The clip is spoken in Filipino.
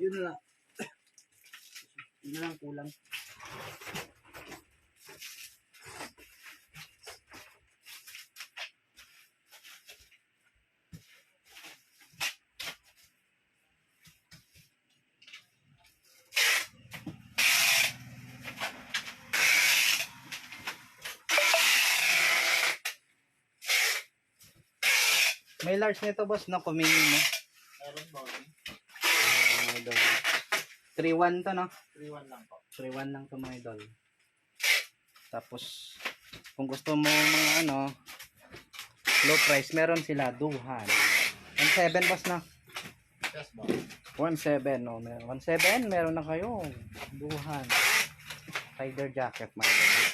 Yun na lang. Yun na lang kulang. May large nito boss na kumini mo. Meron ba? 3-1 to no? 3-1 lang po. 3-1 lang to mga idol. Tapos kung gusto mo mga ano low price, meron sila duhan. 1.7 boss na. Yes ba? 1.7 no. 1.7 meron na kayo. Duhan. Tiger jacket mga idol.